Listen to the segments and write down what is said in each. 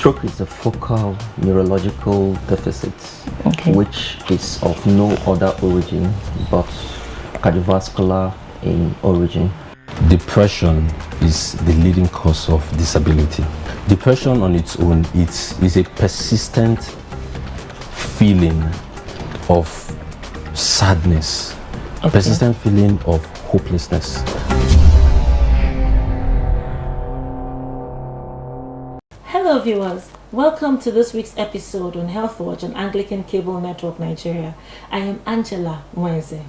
Stroke is a focal neurological deficit, which is of no other origin but cardiovascular in origin. Depression is the leading cause of disability. Depression on its own is a persistent feeling of sadness, a persistent feeling of hopelessness. Hello viewers, welcome to this week's episode on Health Watch on Anglican Cable Network Nigeria. I am Angela Mwenze.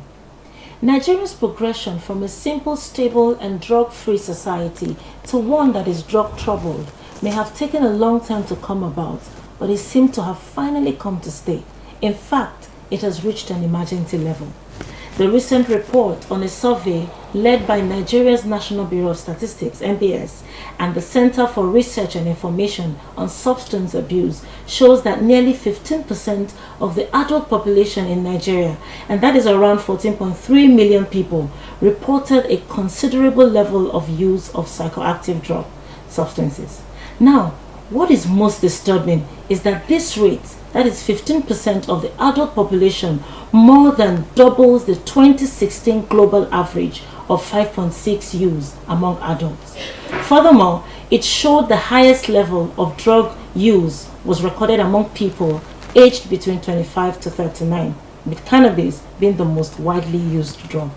Nigeria's progression from a simple, stable and drug-free society to one that is drug-troubled may have taken a long time to come about, but it seems to have finally come to stay. In fact, it has reached an emergency level. The recent report on a survey led by Nigeria's National Bureau of Statistics, NBS, and the Center for Research and Information on Substance Abuse shows that nearly 15% of the adult population in Nigeria, and that is around 14.3 million people, reported a considerable level of use of psychoactive drug substances. Now, what is most disturbing is that this rate, that is 15% of the adult population, more than doubles the 2016 global average of 5.6 use among adults. Furthermore, it showed the highest level of drug use was recorded among people aged between 25 to 39, with cannabis being the most widely used drug.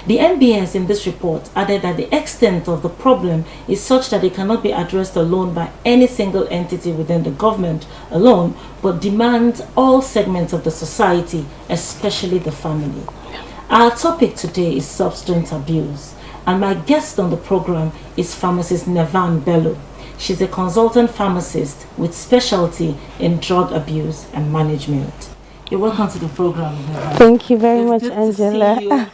The NBS in this report added that the extent of the problem is such that it cannot be addressed alone by any single entity within the government alone, but demands all segments of the society, especially the family. Our topic today is substance abuse, and my guest on the program is pharmacist Nevan Bello. She's a consultant pharmacist with specialty in drug abuse and management. You're welcome to the program, Nevan. Thank you very much, Angela.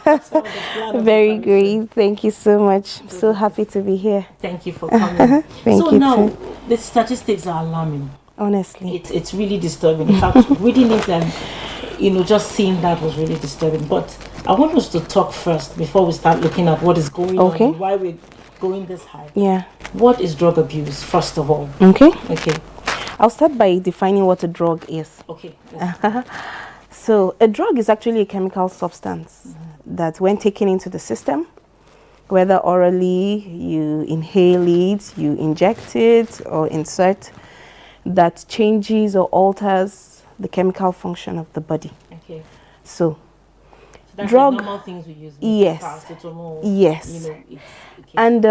Very great. Thank you so much. I'm so happy to be here. Thank you for coming. Thank you now, too. the statistics are alarming. Honestly. It's really disturbing. In fact, reading it and just seeing that was really disturbing. But I want us to talk first before we start looking at what is going on and why we're going this high. Yeah. What is drug abuse, first of all? Okay. Okay. I'll start by defining what a drug is. Okay. So a drug is actually a chemical substance that when taken into the system, whether orally, you inhale it, you inject it or insert, that changes or alters the chemical function of the body. Okay. So that's drug, the normal things we use. Yes. Paracetamol, yes. Okay. And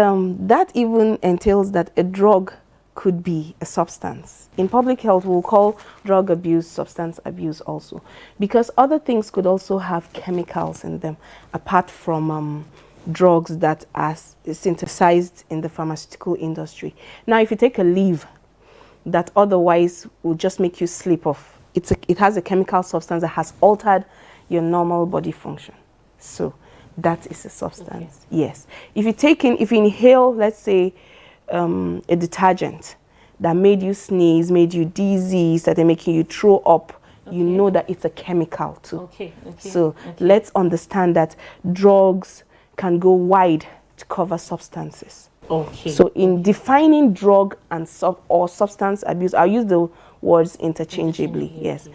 that even entails that a drug could be a substance. In public health, we'll call drug abuse substance abuse also, because other things could also have chemicals in them, apart from drugs that are synthesized in the pharmaceutical industry. Now, if you take a leaf that otherwise will just make you sleep off, it has a chemical substance that has altered your normal body function. So that is a substance. Okay. Yes. If you inhale, let's say, a detergent that made you sneeze, made you dizzy, started making you throw up, you know that it's a chemical too. So let's understand that drugs can go wide to cover substances. So in defining drug and substance abuse, I'll use the words interchangeably. Yes.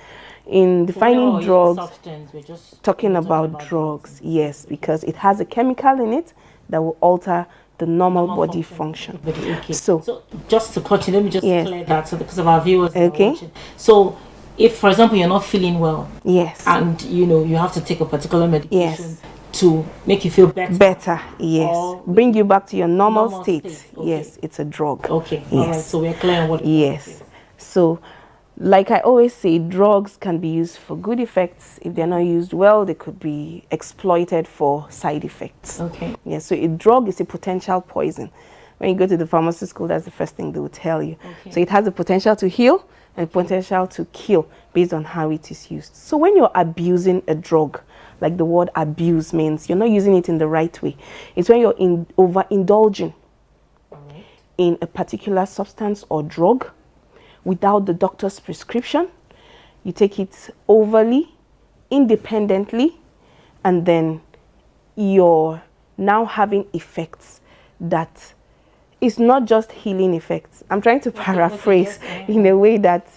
In defining drugs, we're just talking about drugs. Yes, because it has a chemical in it that will alter the normal body function. Okay. So just to continue, let me just clear that because of our viewers. Okay. So if, for example, you're not feeling well, yes, and you have to take a particular medication to make you feel better. Yes, or bring you back to your normal state. Yes, it's a drug. Okay. Yes. All right. So we're clear on what it is. Yes. So like I always say, drugs can be used for good effects. If they're not used well, they could be exploited for side effects. Okay. Yeah, so a drug is a potential poison. When you go to the pharmacy school, that's the first thing they will tell you. Okay. So it has the potential to heal and potential to kill based on how it is used. So when you're abusing a drug, like the word abuse means, you're not using it in the right way. It's when you're overindulging in a particular substance or drug without the doctor's prescription. You take it overly, independently, and then you're now having effects that it's not just healing effects. I'm trying to paraphrase in a way that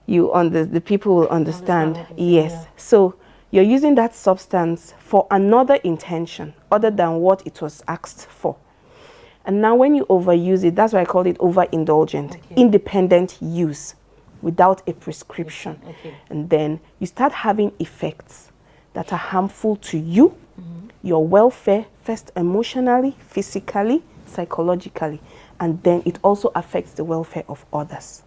the people will understand. Yes. Yeah. So you're using that substance for another intention other than what it was asked for. And now when you overuse it, that's why I called it overindulgent, independent use without a prescription. And then you start having effects that are harmful to you, your welfare, first emotionally, physically, psychologically, and then it also affects the welfare of others.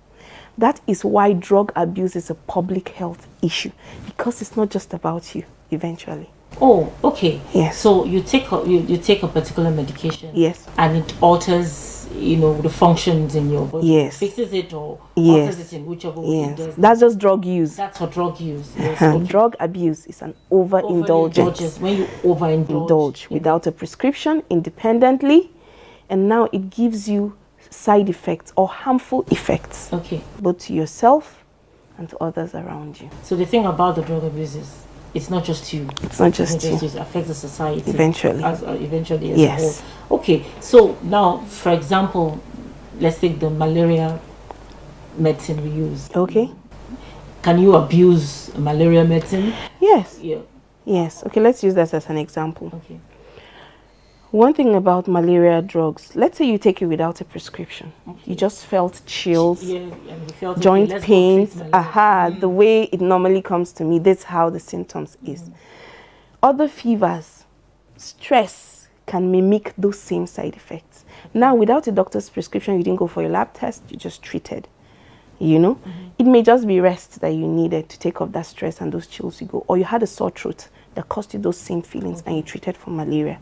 That is why drug abuse is a public health issue, because it's not just about you eventually. Oh, okay. Yes. So you take a particular medication. Yes. And it alters, the functions in your body. Yes. Fixes it or alters it in whichever way it does. That's just drug use. That's for drug use. Yes. Okay. Drug abuse is an overindulgence. When you overindulge without a prescription, independently, and now it gives you side effects or harmful effects. Okay. Both to yourself and to others around you. So the thing about the drug abuse is it's not just you. It's not just you. It affects the society. Eventually. As yes. a whole. Okay. So now, for example, let's take the malaria medicine we use. Okay. Can you abuse malaria medicine? Yes. Yeah. Yes. Okay, let's use that as an example. Okay. One thing about malaria drugs, let's say you take it without a prescription. You just felt chills, joint pains, the way it normally comes to me, that's how the symptoms is. Other fevers, stress can mimic those same side effects. Now, without a doctor's prescription, you didn't go for your lab test, you just treated. It may just be rest that you needed to take off that stress and those chills you go, or you had a sore throat that caused you those same feelings and you treated for malaria.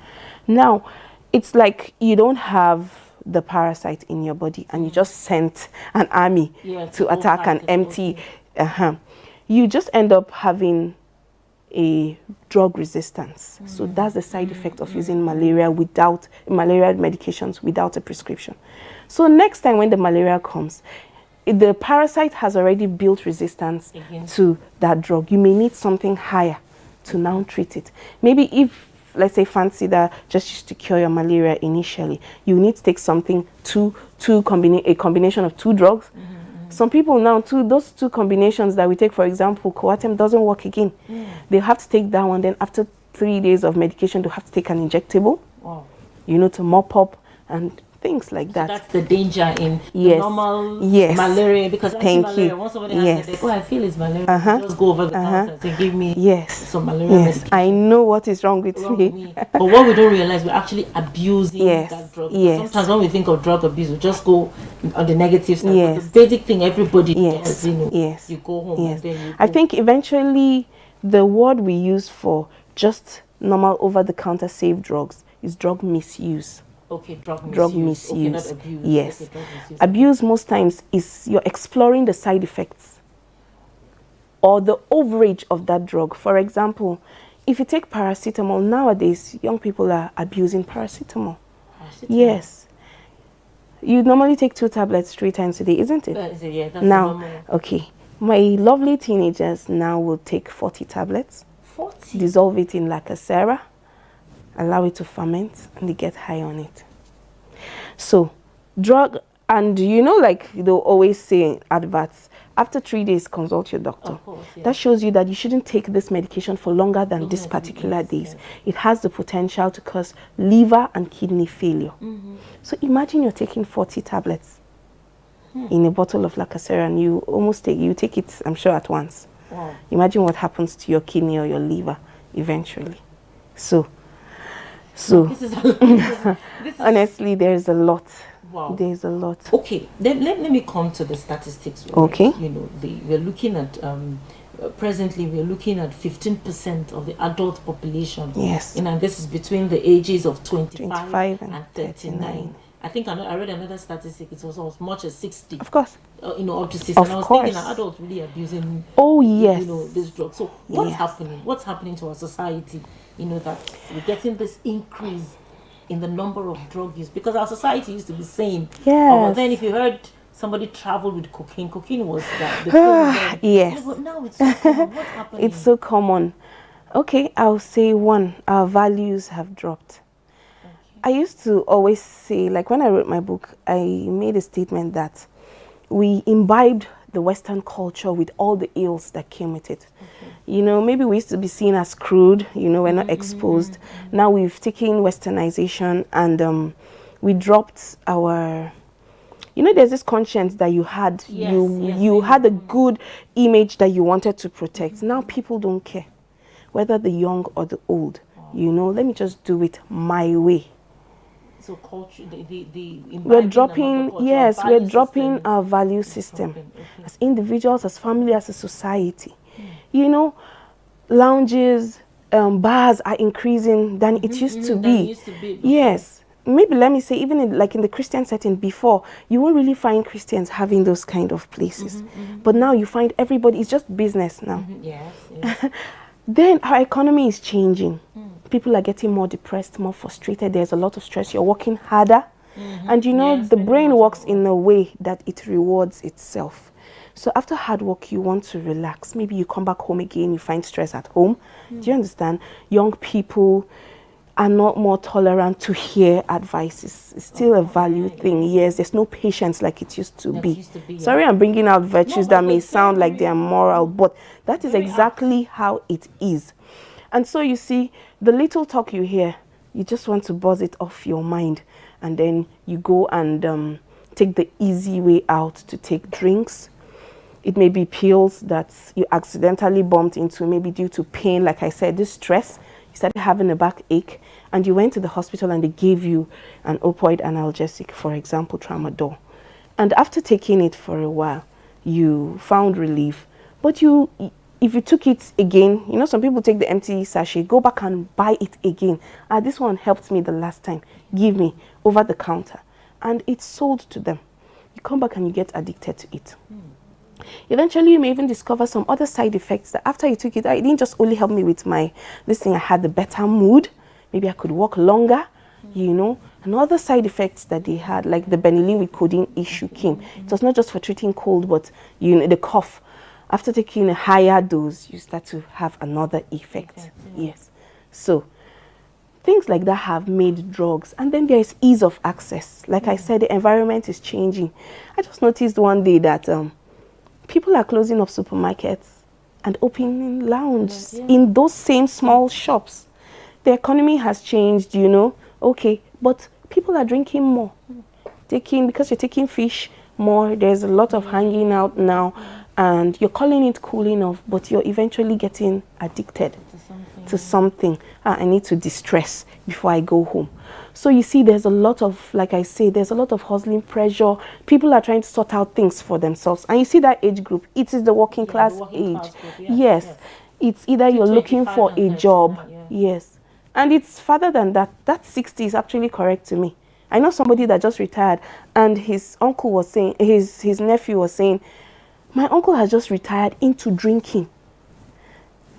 Now, it's like you don't have the parasite in your body and you just sent an army to attack and empty. You just end up having a drug resistance. So that's the side effect of using malaria medications without a prescription. So next time when the malaria comes, the parasite has already built resistance to that drug. You may need something higher to now treat it. Maybe if, let's say, fancy that just used to cure your malaria initially, you need to take something, a combination of two drugs. Some people now, those two combinations that we take, for example, Coartem doesn't work again. They have to take that one, then after 3 days of medication, they have to take an injectable, to mop up and things like that. That's the danger in the normal malaria, because malaria, once somebody has it, I feel it's malaria. Just go over the counter and say, give me some malaria medication. I know what is wrong with me. But what we don't realize, we're actually abusing that drug. Sometimes when we think of drug abuse, we just go on the negative side. But the basic thing everybody does, you go home and then you go. I think eventually the word we use for just normal over-the-counter safe drugs is drug misuse. Okay, drug misuse. Okay, not abuse. Yes. Okay, drug misuse. Abuse most times is you're exploring the side effects or the overage of that drug. For example, if you take paracetamol, nowadays young people are abusing paracetamol. Yes. You normally take 2 tablets 3 times a day, isn't it? That's now, normal. Okay. My lovely teenagers now will take 40 tablets. 40? Dissolve it in lacacera, allow it to ferment, and they get high on it. So, drug, and like they'll always say in adverts, after 3 days, consult your doctor. Of course, That shows you that you shouldn't take this medication for longer than this particular days. It has the potential to cause liver and kidney failure. So imagine you're taking 40 tablets in a bottle of lacacera, and you take it, I'm sure, at once. Wow. Imagine what happens to your kidney or your liver eventually. So this is honestly, there's a lot. Wow. There's a lot. Okay, then let me come to the statistics. Okay. We're looking at presently we're looking at 15% of the adult population. Yes. And this is between the ages of 25 and 39. I think I read another statistic. It was as much as 60. Of course. Up to 60. Of and I was course. thinking, are adults really abusing? Oh yes. This drug. So what's happening? What's happening to our society? That we're getting this increase in the number of drug use, because our society used to be sane. Yes. But then if you heard somebody travel with cocaine was the thing. Yes. But now it's so common. What's happening? It's so common. Okay, I'll say one, our values have dropped. I used to always say, like when I wrote my book, I made a statement that we imbibed the Western culture with all the ills that came with it. You know, maybe we used to be seen as crude, you know, we're not exposed. Now we've taken Westernization and we dropped our, you know, there's this conscience that you had. You had a good image that you wanted to protect. Now people don't care, whether the young or the old. You know, let me just do it my way. So culture, we're dropping, yes, we're dropping our value system as individuals, as family, as a society. You know, lounges, bars are increasing than it used to be. Yes, maybe let me say, even in, like in the Christian setting before, you won't really find Christians having those kind of places. But now you find everybody, it's just business now. Yes. Then our economy is changing. People are getting more depressed, more frustrated. There's a lot of stress. You're working harder. And you know, the brain works in a way that it rewards itself. So after hard work, you want to relax. Maybe you come back home again, you find stress at home. Do you understand? Young people are not more tolerant to hear advice. It's still a value thing. Yes, there's no patience like it used to be. Sorry, I'm bringing out virtues that may sound like they are moral, but that is exactly how it is. And so you see, the little talk you hear, you just want to buzz it off your mind. And then you go and take the easy way out to take drinks. It may be pills that you accidentally bumped into, maybe due to pain. Like I said, this stress, you started having a backache, and you went to the hospital and they gave you an opioid analgesic, for example, tramadol. And after taking it for a while, you found relief. But if you took it again, you know, some people take the empty sachet, go back and buy it again. This one helped me the last time. Give me over the counter. And it's sold to them. You come back and you get addicted to it. Eventually, you may even discover some other side effects that after you took it, it didn't just only help me with this thing. I had a better mood. Maybe I could walk longer, you know. And other side effects that they had, like the benylin with codeine issue came. It was not just for treating cold, but, you know, the cough. After taking a higher dose, you start to have another effect. Yes. So things like that have made drugs. And then there is ease of access. Like I said, the environment is changing. I just noticed one day that people are closing up supermarkets and opening lounges in those same small shops. The economy has changed, you know. Okay, but people are drinking more. Because you're taking fish more, there's a lot of hanging out now. And you're calling it cooling off, but you're eventually getting addicted to something. I need to distress before I go home. So you see, there's a lot of, like I say, there's a lot of hustling pressure. People are trying to sort out things for themselves. And you see that age group, it is the working class age. Yes. It's either you're looking for a job. Yes. And it's further than that. That 60 is actually correct to me. I know somebody that just retired, and his uncle was saying, his nephew was saying, my uncle has just retired into drinking.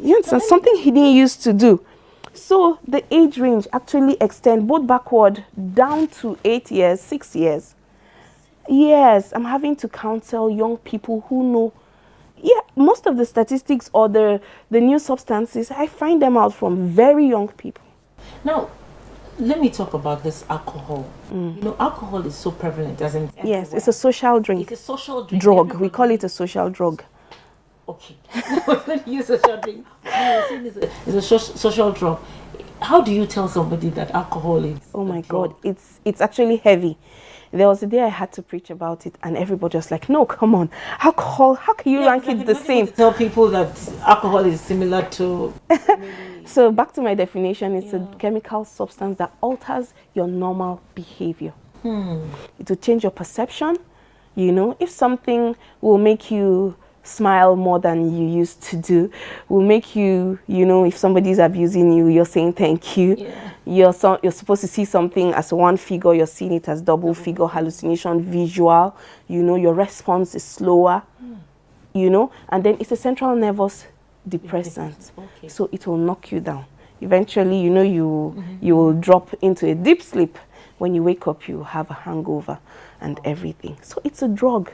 You understand? Something he didn't used to do. So the age range actually extends both backward down to 8 years, 6 years. Yes, I'm having to counsel young people who know. Yeah, most of the statistics or the new substances, I find them out from very young people. Now, let me talk about this alcohol. You know, alcohol is so prevalent, as in everywhere. Yes, it's a social drink. It's a social drink. Drug. We call it a social drug. Okay. Let me use social drink. It's a social drug. How do you tell somebody that alcohol is? Oh my God, it's actually heavy. There was a day I had to preach about it, and everybody was like, "No, come on, alcohol. How can you rank it the same?" To tell people that alcohol is similar to. So back to my definition, it's a chemical substance that alters your normal behavior. It will change your perception. You know, if something will make you smile more than you used to do, will make you, you know, if somebody's abusing you, you're saying thank you. You're supposed to see something as one figure, you're seeing it as double figure, hallucination, visual. You know, your response is slower. You know, and then it's a central nervous depressant. So it will knock you down. Eventually, you know, you will drop into a deep sleep. When you wake up, you have a hangover and everything. So it's a drug.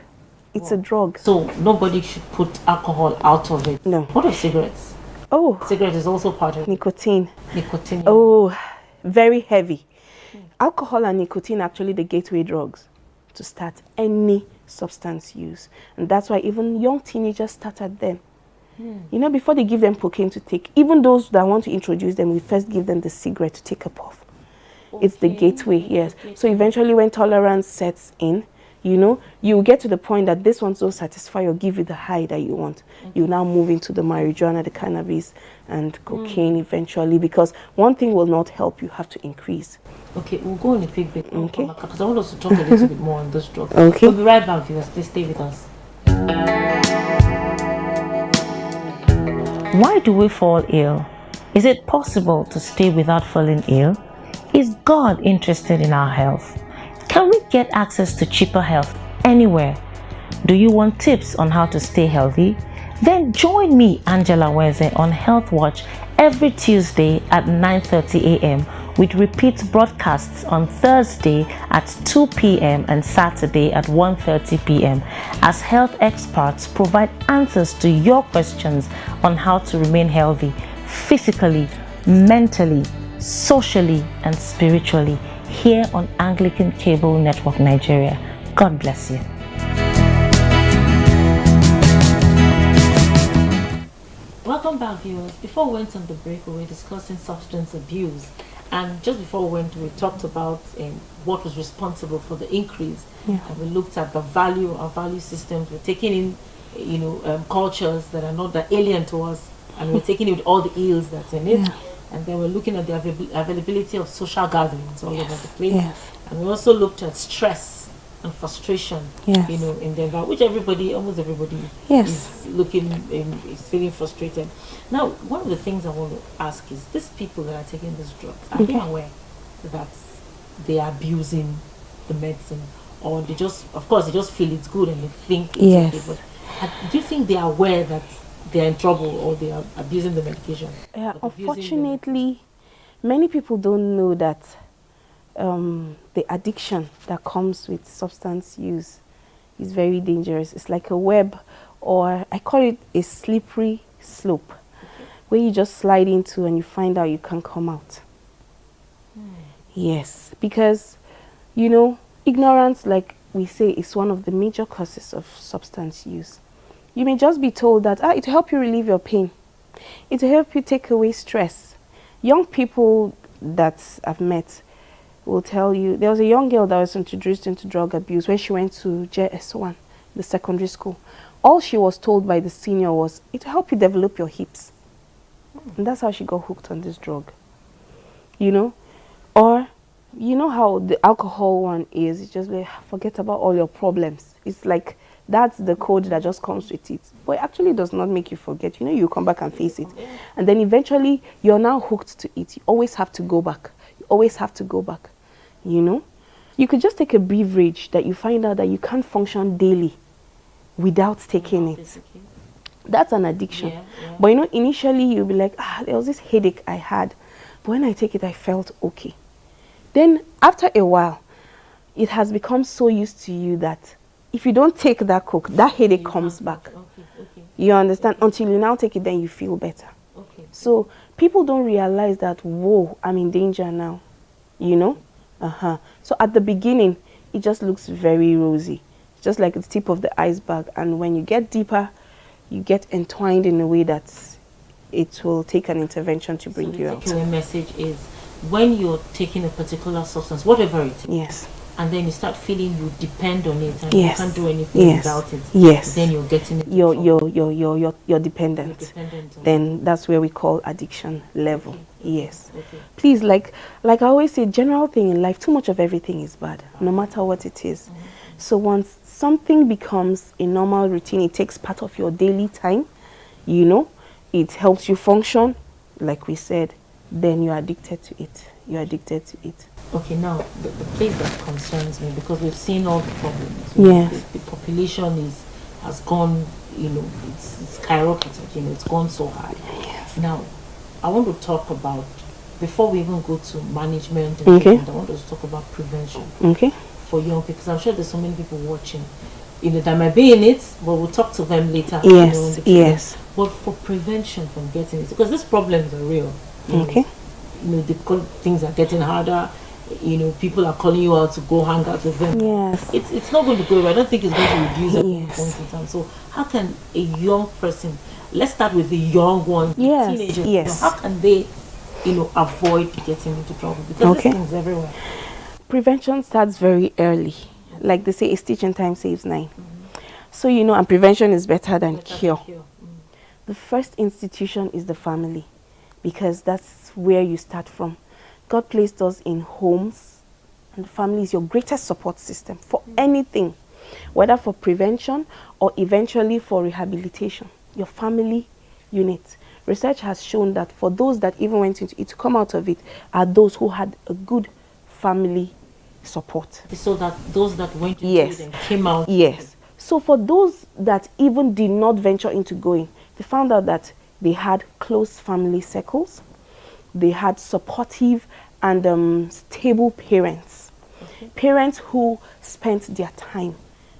It's a drug. So nobody should put alcohol out of it. No. What of cigarettes? Oh, cigarette is also part of nicotine. Nicotine. Oh, very heavy. Alcohol and nicotine are actually the gateway drugs to start any substance use. And that's why even young teenagers start at them. You know, before they give them cocaine to take, even those that want to introduce them, we first give them the cigarette to take a puff. Okay. It's the gateway, yes. So eventually when tolerance sets in, you know, you get to the point that this one's will satisfy or give you the high that you want. You now move into the marijuana, the cannabis, and cocaine eventually, because one thing will not help, you have to increase. Okay, we'll go on a quick break. Okay. Because I want us to talk a little bit more on this drug. Okay. We'll be right back, viewers. Please stay with us. Why do we fall ill? Is it possible to stay without falling ill? Is God interested in our health? Can we get access to cheaper health anywhere? Do you want tips on how to stay healthy? Then join me, Angela Weze, on Health Watch every Tuesday at 9:30 a.m. with repeat broadcasts on Thursday at 2 p.m. and Saturday at 1:30 p.m. as health experts provide answers to your questions on how to remain healthy physically, mentally, socially, and spiritually here on Anglican Cable Network Nigeria. God bless you. Welcome back, viewers. Before we went on the break, we were discussing substance abuse. And just before we went, we talked about what was responsible for the increase. Yeah. And we looked at the value of value systems. We're taking in, you know, cultures that are not that alien to us. And we're taking in all the ills that's in it. Yeah. And then we're looking at the availability of social gatherings all over the place. Yes. And we also looked at stress and frustration, yes, you know, in the environment, which everybody, almost everybody, yes, is looking, is feeling frustrated. Now, one of the things I want to ask is, these people that are taking this drug, are they aware that they are abusing the medicine, or they just, of course, they just feel it's good and they think it's okay, but do you think they are aware that they are in trouble or they are abusing the medication? Yeah, unfortunately, many people don't know that the addiction that comes with substance use is very dangerous. It's like a web, or I call it a slippery slope, where you just slide into and you find out you can't come out. Yes, because, you know, ignorance, like we say, is one of the major causes of substance use. You may just be told that it will help you relieve your pain. It will help you take away stress. Young people that I've met will tell you, there was a young girl that was introduced into drug abuse when she went to JS1, the secondary school. All she was told by the senior was, it will help you develop your hips. And that's how she got hooked on this drug. You know? Or, you know how the alcohol one is, it's just like, forget about all your problems. It's like, that's the code that just comes with it. But it actually does not make you forget. You know, you come back and face it. And then eventually, you're now hooked to it. You always have to go back. You always have to go back. You know, you could just take a beverage that you find out that you can't function daily without taking it. That's an addiction. Yeah, yeah. But you know, initially you'll be like, there was this headache I had, but when I take it, I felt okay. Then after a while, it has become so used to you that if you don't take that Coke, that headache comes back. Okay. You understand? Until you now take it, then you feel better. So people don't realize that, whoa, I'm in danger now. You know? So at the beginning, it just looks very rosy. It's just like the tip of the iceberg. And when you get deeper, you get entwined in a way that it will take an intervention to bring you out. So the takeaway message is, when you're taking a particular substance, whatever it is, yes, and then you start feeling you depend on it and you can't do anything without it, then you're getting it. You're dependent. Then that's where we call addiction level. Yes. Please, like I always say, general thing in life, too much of everything is bad, no matter what it is. So once something becomes a normal routine, it takes part of your daily time, you know, it helps you function, like we said, then you're addicted to it. You're addicted to it. Okay, now the place that concerns me, because we've seen all the problems. Yes. The population has gone, you know, it's skyrocketed, you know, it's gone so high. Yes. Now, I want to talk about, before we even go to management and treatment, I want us to talk about prevention. For young people, because I'm sure there's so many people watching, you know, that might be in it, but we'll talk to them later. Yes, yes. But for prevention from getting it, because these problems are real. You know, things are getting harder. people are calling you out to go hang out with them. Yes. It's not going to go away. I don't think it's going to reduce at any Yes. point in time. So how can a young person, let's start with the young ones, the Yes, teenagers, yes. how can they, avoid getting into trouble? Because Okay. these things everywhere. Prevention starts very early. Like they say, a stitch in time saves 9. So, and prevention is better than cure. The first institution is the family, because that's where you start from. God placed us in homes, and the family is your greatest support system for anything, whether for prevention or eventually for rehabilitation. Your family unit. Research has shown that for those that even went into it, to come out of it, are those who had a good family support. So that those that went into Yes. it and came out. Yes. So for those that even did not venture into going, they found out that they had close family circles, they had supportive and stable parents. Okay. Parents who spent their time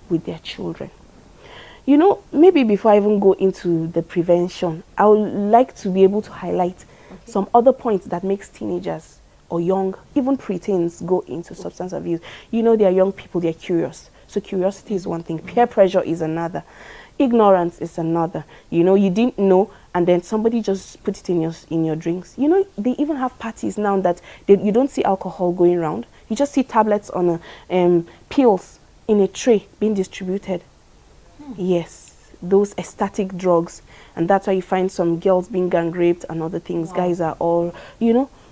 with their children. Maybe before I even go into the prevention, I would like to be able to highlight some other points that makes teenagers or young, even preteens, go into substance abuse. They are young people, they're curious. So curiosity is one thing, peer pressure is another, ignorance is another. You didn't know, and then somebody just put it in your drinks. They even have parties now that you don't see alcohol going around. You just see tablets on pills in a tray being distributed. Yes, those ecstatic drugs, and that's why you find some girls being gang raped and other things. Wow. Guys are all,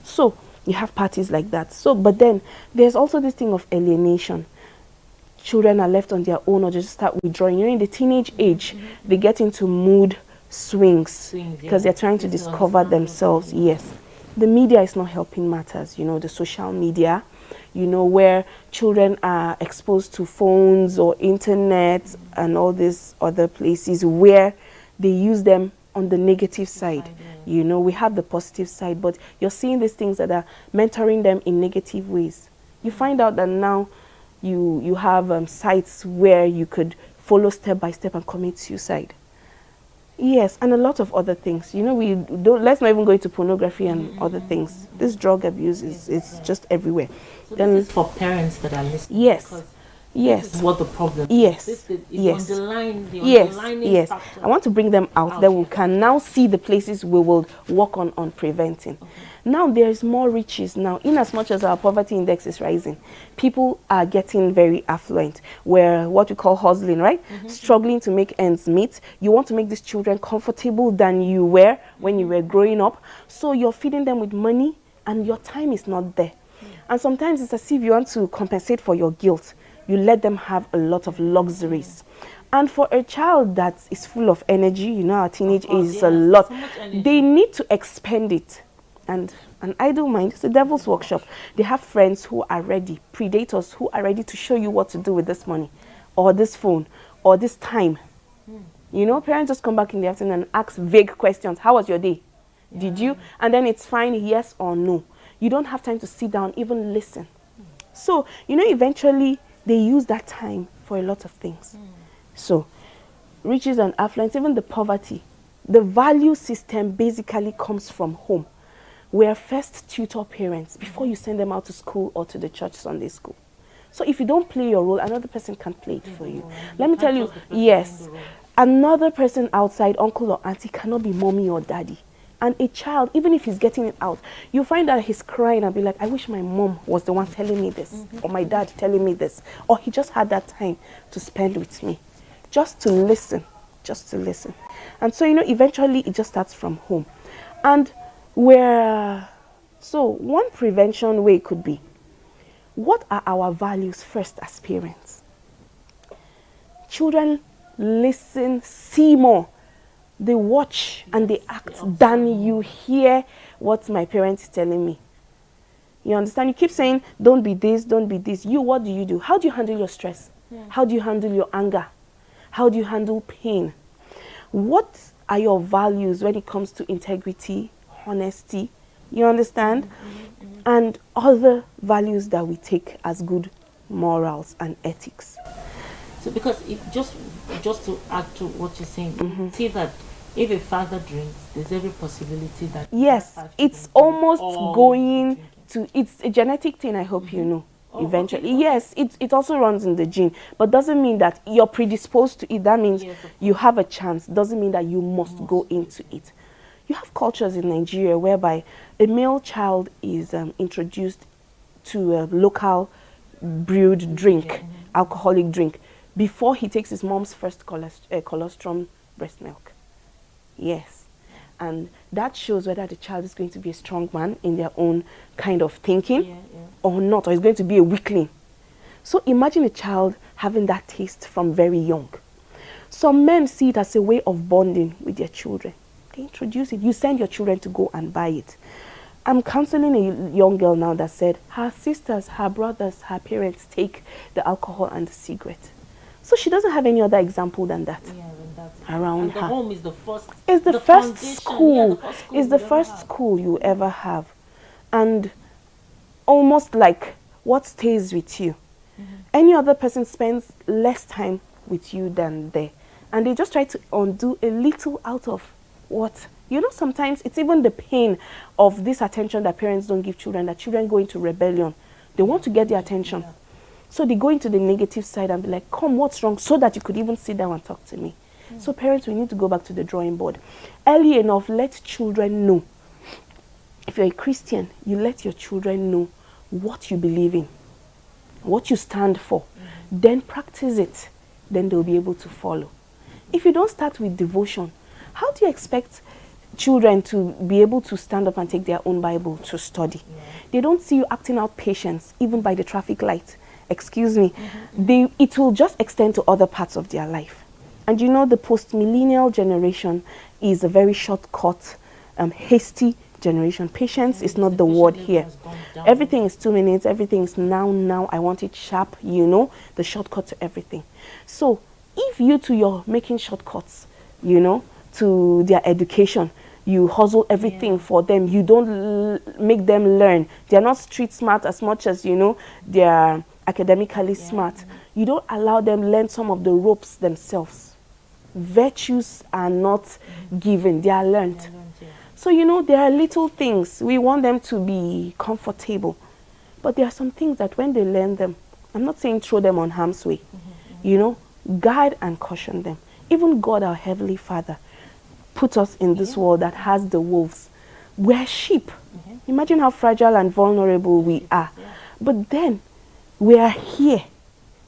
so you have parties like that. So, but then there's also this thing of alienation. Children are left on their own or just start withdrawing. In the teenage age, they get into mood swings because they're trying to discover themselves. Yes, the media is not helping matters. The social media, where children are exposed to phones or internet and all these other places where they use them on the negative side. We have the positive side, but you're seeing these things that are mentoring them in negative ways. You find out that now you have sites where you could follow step by step and commit suicide. Yes, and a lot of other things. Let's not even go into pornography and other things. This drug abuse is just everywhere. So this is for parents that are listening. Yes. Yes. This is what the problem yes. is. This is yes. underlining yes. factor. I want to bring them out. Then we can now see the places we will work on preventing. Okay. Now there is more riches now. In as much as our poverty index is rising, people are getting very affluent. We're what we call hustling, right? Struggling to make ends meet. You want to make these children comfortable than you were when you were growing up. So you're feeding them with money and your time is not there. And sometimes it's as if you want to compensate for your guilt. You let them have a lot of luxuries. And for a child that is full of energy, our teenage age is a lot. So they need to expend it. And an idle mind is a devil's workshop. They have friends who are ready, predators who are ready to show you what to do with this money or this phone or this time. Parents just come back in the afternoon and ask vague questions. How was your day? Did you? And then it's fine, yes or no. You don't have time to sit down, even listen. So, eventually they use that time for a lot of things. So, riches and affluence, even the poverty, the value system basically comes from home. We are first tutor parents before you send them out to school or to the church Sunday school. So if you don't play your role, another person can play it for you. Let me tell you, yes, another person outside, uncle or auntie, cannot be mommy or daddy. And a child, even if he's getting it out, you find that he's crying and be like, I wish my mom was the one telling me this, or my dad telling me this, or he just had that time to spend with me, just to listen. And so, eventually it just starts from home. And so one prevention way could be, what are our values first as parents? Children listen, see more. They watch and they act than you hear what my parents is telling me. You understand? You keep saying, don't be this, don't be this. What do you do? How do you handle your stress? How do you handle your anger? How do you handle pain? What are your values when it comes to integrity, honesty? You understand? And other values that we take as good morals and ethics. So because just to add to what you're saying, see that if a father drinks, there's every possibility that yes, it's almost going it's a genetic thing, I hope you know. Eventually, yes, it also runs in the gene, but doesn't mean that you're predisposed to it. That means you have a chance. Doesn't mean that you must go into it. You have cultures in Nigeria whereby a male child is introduced to a local brewed drink, alcoholic drink, before he takes his mom's first colostrum breast milk. Yes. And that shows whether the child is going to be a strong man in their own kind of thinking or not, or is going to be a weakling. So imagine a child having that taste from very young. Some men see it as a way of bonding with their children. They introduce it. You send your children to go and buy it. I'm counseling a young girl now that said her sisters, her brothers, her parents take the alcohol and the cigarette. So she doesn't have any other example than that around her. The home is the first. It's the first school. It's the first school you ever have, and almost like what stays with you. Any other person spends less time with you than they, and they just try to undo a little out of what. You know, sometimes it's even the pain of this attention that parents don't give children, that children go into rebellion. They want to get the attention. So they go into the negative side and be like, come, what's wrong? So that you could even sit down and talk to me. So parents, we need to go back to the drawing board. Early enough, let children know. If you're a Christian, you let your children know what you believe in, what you stand for. Then practice it. Then they'll be able to follow. If you don't start with devotion, how do you expect children to be able to stand up and take their own Bible to study? They don't see you acting out patience, even by the traffic light. Excuse me. It will just extend to other parts of their life. And you know, the post-millennial generation is a very shortcut, hasty generation. Patience is not the word here. Everything is 2 minutes. Everything is now. I want it sharp, you know, the shortcut to everything. So if you two, you're making shortcuts, you know, to their education, you hustle everything for them, you don't make them learn. They're not street smart as much as, you know, they're academically smart. You don't allow them learn some of the ropes themselves. Virtues are not given, they are learned. So, you know, there are little things. We want them to be comfortable. But there are some things that when they learn them, I'm not saying throw them on harm's way. You know, guide and caution them. Even God, our Heavenly Father, put us in this world that has the wolves. We're sheep. Imagine how fragile and vulnerable we are. But then, we are here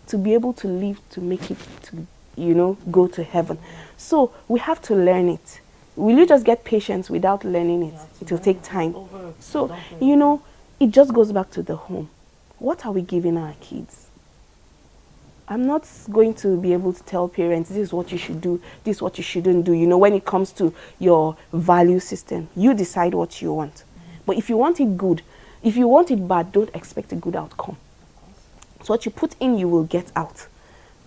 to be able to live, to make it, to, you know, go to heaven. So we have to learn it. Will you just get patience without learning it? It will take time. So, you know, it just goes back to the home. What are we giving our kids? I'm not going to be able to tell parents, this is what you should do, this is what you shouldn't do. You know, when it comes to your value system, you decide what you want. But if you want it good, if you want it bad, don't expect a good outcome. So what you put in, you will get out.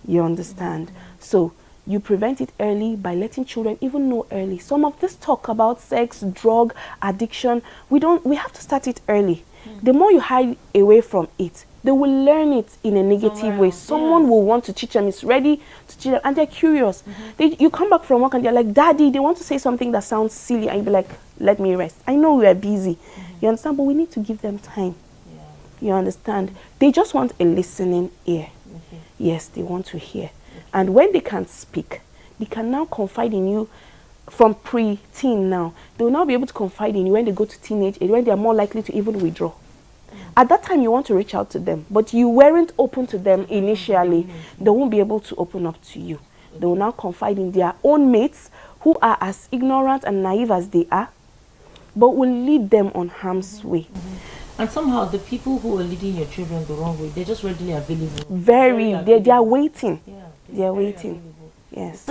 You understand? So you prevent it early by letting children even know early. Some of this talk about sex, drug, addiction, we have to start it early. The more you hide away from it, they will learn it in a negative way. Someone will want to teach them, is ready to teach them, and they're curious. You come back from work and they're like, Daddy, they want to say something that sounds silly, and you be like, let me rest. I know we are busy. You understand? But we need to give them time. You understand? They just want a listening ear. Yes, they want to hear. And when they can't speak, they can now confide in you from pre-teen now. They will now be able to confide in you when they go to teenage age, when they are more likely to even withdraw. At that time, you want to reach out to them, but you weren't open to them initially. They won't be able to open up to you. They will now confide in their own mates who are as ignorant and naive as they are, but will lead them on harm's way. And somehow the people who are leading your children the wrong way, they're just readily available. They are waiting. They are waiting. Available. Yes.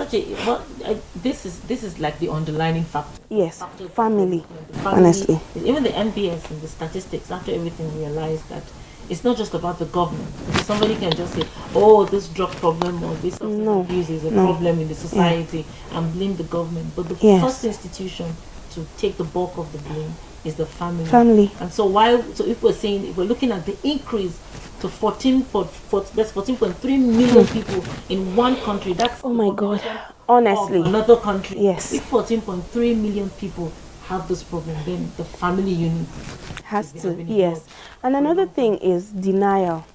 This is like the underlining factor. Yes. Family. Honestly. Even the MPS and the statistics, after everything, realized that it's not just about the government. Because somebody can just say, oh, this drug problem or this substance abuse is a problem in the society, and blame the government. But the first institution to take the bulk of the blame is the family. And so if we're looking at the increase to 14.3 million people in one country, that's oh my God, honestly, another country. Yes. If 14.3 million people have this problem, then the family unit has to, yes. And another thing is denial.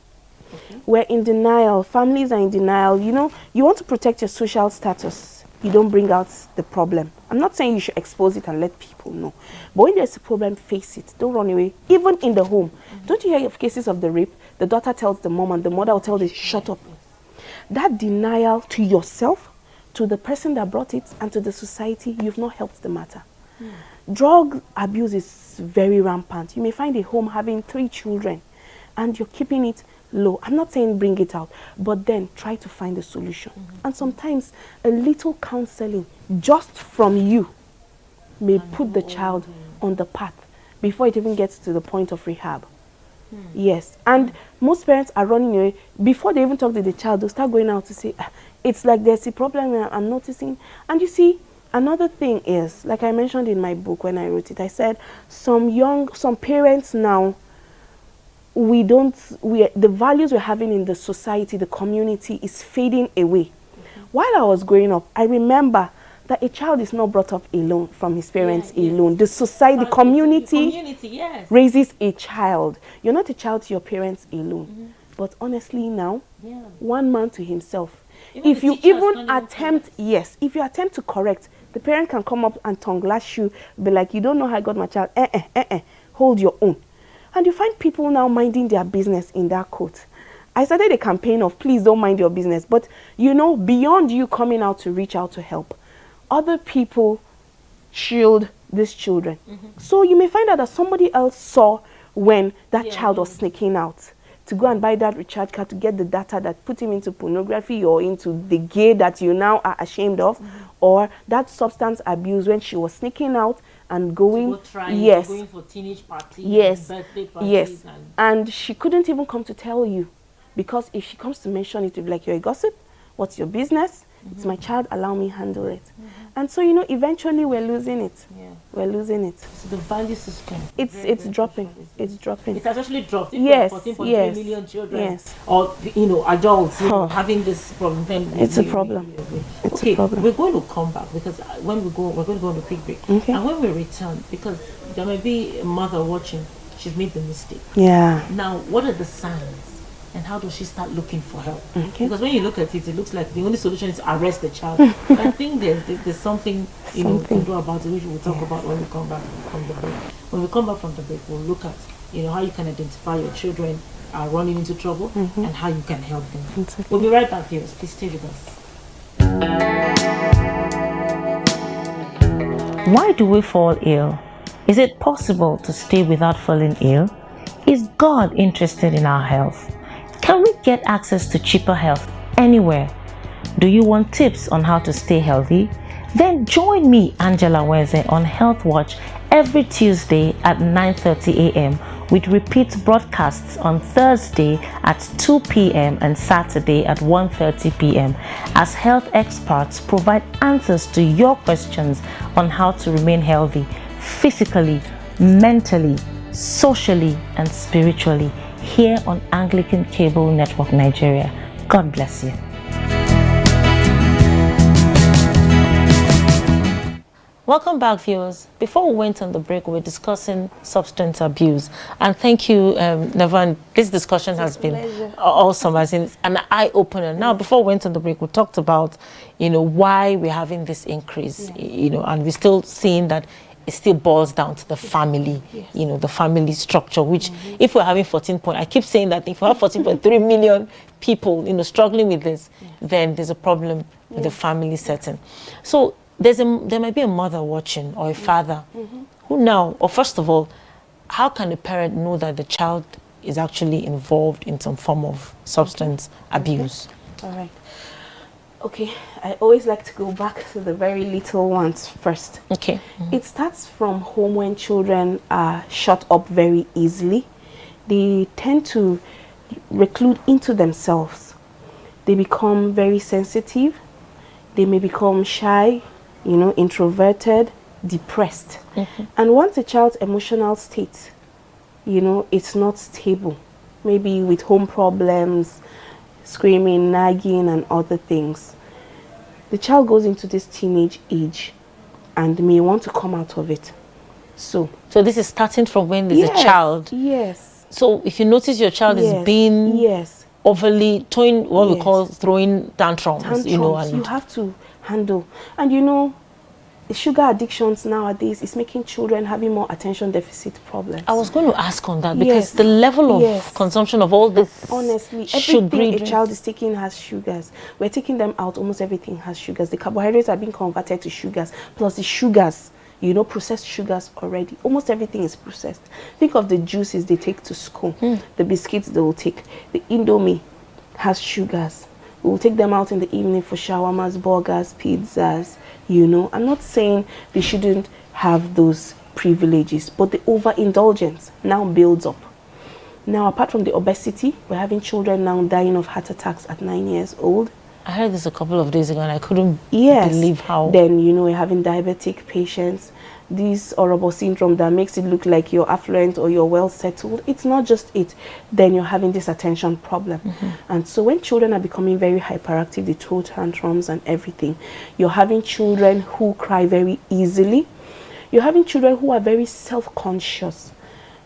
Okay. We're in denial. Families are in denial. You know, you want to protect your social status. You don't bring out the problem. I'm not saying you should expose it and let people know. But when there's a problem, face it. Don't run away. Even in the home. Don't you hear of cases of the rape? The daughter tells the mom and the mother will tell the shut up. That denial to yourself, to the person that brought it, and to the society, you've not helped the matter. Drug abuse is very rampant. You may find a home having 3 children and you're keeping it low. I'm not saying bring it out, but then try to find a solution. And sometimes a little counseling just from you may put the child on the path before it even gets to the point of rehab. Yes, and most parents are running away. Before they even talk to the child, they'll start going out to say, it's like there's a problem I'm noticing. And you see, another thing is, like I mentioned in my book when I wrote it, I said some parents now, the values we're having in the society, the community is fading away. While I was growing up, I remember that a child is not brought up alone from his parents alone. The society, the community raises a child. You're not a child to your parents alone. But honestly now, one man to himself. If you even attempt, if you attempt to correct, the parent can come up and tongue lash you, be like, you don't know how I got my child. Hold your own. And you find people now minding their business in that court. I started a campaign of please don't mind your business. But you know, beyond you coming out to reach out to help, other people shield these children. So you may find out that somebody else saw when that child was sneaking out to go and buy that recharge card to get the data that put him into pornography or into the gay that you now are ashamed of, or that substance abuse when she was sneaking out and going, going for teenage parties, birthday parties, and she couldn't even come to tell you, because if she comes to mention it, you'll be like, you're a gossip, what's your business? It's my child, allow me handle it. And so, you know, eventually we're losing it. We're losing it. So the value system, it's dropping. It's dropping. It has actually dropped. Yes, 14.3 million children, or you know, adults having this problem. Then it's a problem. It's a problem. We're going to come back because when we're going to go on a quick break. And when we return, because there may be a mother watching, she's made the mistake. Now, what are the signs? And how does she start looking for help? Because when you look at it, it looks like the only solution is to arrest the child. I think there's something you can do about it, which we'll talk about when we come back from the break. When we come back from the break, we'll look at how you can identify your children are running into trouble and how you can help them. We'll be right back, viewers. Please stay with us. Why do we fall ill? Is it possible to stay without falling ill? Is God interested in our health? Can we get access to cheaper health anywhere? Do you want tips on how to stay healthy? Then join me, Angela Weze, on Health Watch every Tuesday at 9:30 a.m. with repeat broadcasts on Thursday at 2 p.m. and Saturday at 1:30 p.m. as health experts provide answers to your questions on how to remain healthy physically, mentally, socially, and spiritually here on Anglican Cable Network Nigeria. God bless you. Welcome back, viewers. Before we went on the break, we were discussing substance abuse. And thank you, Nevan. This discussion has been awesome, as in it's an eye-opener. Now, before we went on the break, we talked about, why we're having this increase, and we're still seeing that it still boils down to the family, the family structure, which if we're having I keep saying that if we have 14.3 million people, struggling with this, then there's a problem with the family setting. So there might be a mother watching or a father who now, or first of all, how can a parent know that the child is actually involved in some form of substance abuse? All right. Okay, I always like to go back to the very little ones first. Okay. It starts from home when children are shut up very easily. They tend to reclude into themselves. They become very sensitive. They may become shy, introverted, depressed. And once a child's emotional state, it's not stable, maybe with home problems, screaming, nagging, and other things, the child goes into this teenage age and may want to come out of it. So this is starting from when there's a child. Yes. So if you notice your child is being overly throwing what we call throwing tantrums, you know, and you have to handle. And you know, sugar addictions nowadays is making children having more attention deficit problems. I was going to ask on that because the level of consumption of all this, honestly, everything a child is taking has sugars. We're taking them out, almost everything has sugars. The carbohydrates are being converted to sugars, plus the sugars, you know, processed sugars already. Almost everything is processed. Think of the juices they take to school, the biscuits they will take, the Indomie has sugars. We will take them out in the evening for shawarmas, burgers, pizzas, you know. I'm not saying they shouldn't have those privileges, but the overindulgence now builds up. Now, apart from the obesity, we're having children now dying of heart attacks at 9 years old. I heard this a couple of days ago and I couldn't believe how. Then, you know, we're having diabetic patients. This horrible syndrome that makes it look like you're affluent or you're well settled. It's not just it. Then you're having this attention problem. And so when children are becoming very hyperactive, they throw tantrums and everything, you're having children who cry very easily. You're having children who are very self-conscious.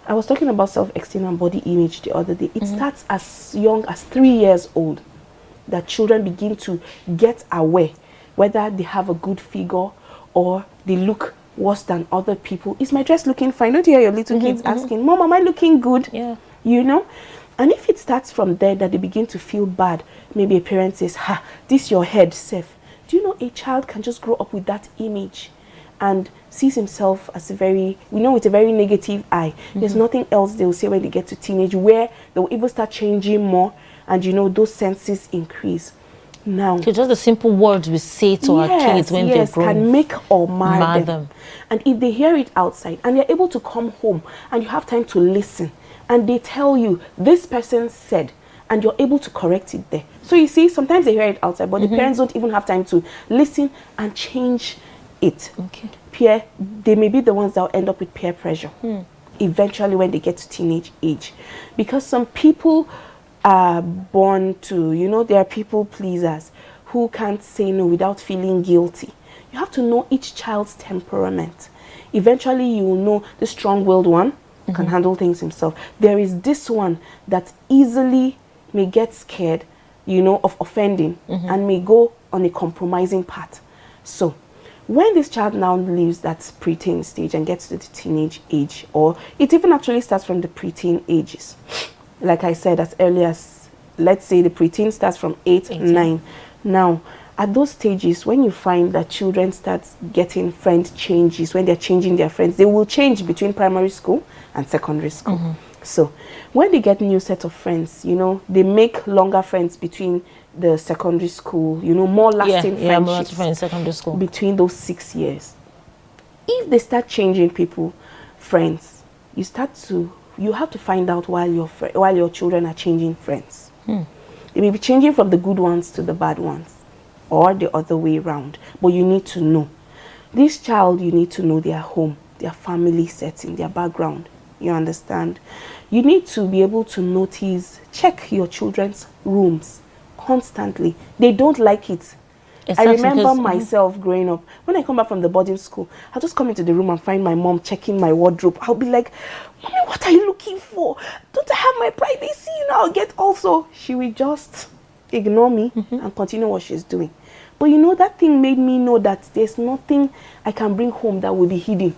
I was talking about self-esteem and body image the other day. It starts as young as 3 years old that children begin to get aware whether they have a good figure or they look worse than other people. Is my dress looking fine? Don't you hear your little kids asking, Mom, am I looking good? Yeah. You know? And if it starts from there that they begin to feel bad, maybe a parent says, ha, this your head, Seth. Do you know a child can just grow up with that image and sees himself as a very, with a very negative eye. There's nothing else they'll say when they get to teenage where they'll even start changing more and, you know, those senses increase. Now, so just the simple words we say to our kids when they're growing can make or mar them. And if they hear it outside and they're able to come home and you have time to listen and they tell you this person said and you're able to correct it there. So you see, sometimes they hear it outside, but the parents don't even have time to listen and change it. They may be the ones that will end up with peer pressure eventually when they get to teenage age, because some people are born to, you know, they are people pleasers who can't say no without feeling guilty. You have to know each child's temperament. Eventually you will know the strong-willed one can handle things himself. There is this one that easily may get scared, you know, of offending and may go on a compromising path. So when this child now leaves that preteen stage and gets to the teenage age, or it even actually starts from the preteen ages, like I said, as early as, let's say the preteen starts from 8, 9. Now, at those stages, when you find that children start getting friend changes, when they're changing their friends, they will change between primary school and secondary school. So, when they get new set of friends, you know, they make longer friends between the secondary school, you know, more lasting friendships more in secondary school between those 6 years. If they start changing friends, you have to find out while your children are changing friends. They may be changing from the good ones to the bad ones, or the other way around. But you need to know. This child, you need to know their home, their family setting, their background. You understand? You need to be able to notice, check your children's rooms constantly. They don't like it. I remember myself growing up, when I come back from the boarding school, I'll just come into the room and find my mom checking my wardrobe. I'll be like, Mommy, what are you looking for? Don't I have my privacy? You know, I'll get also. She will just ignore me and continue what she's doing. But you know, that thing made me know that there's nothing I can bring home that will be hidden.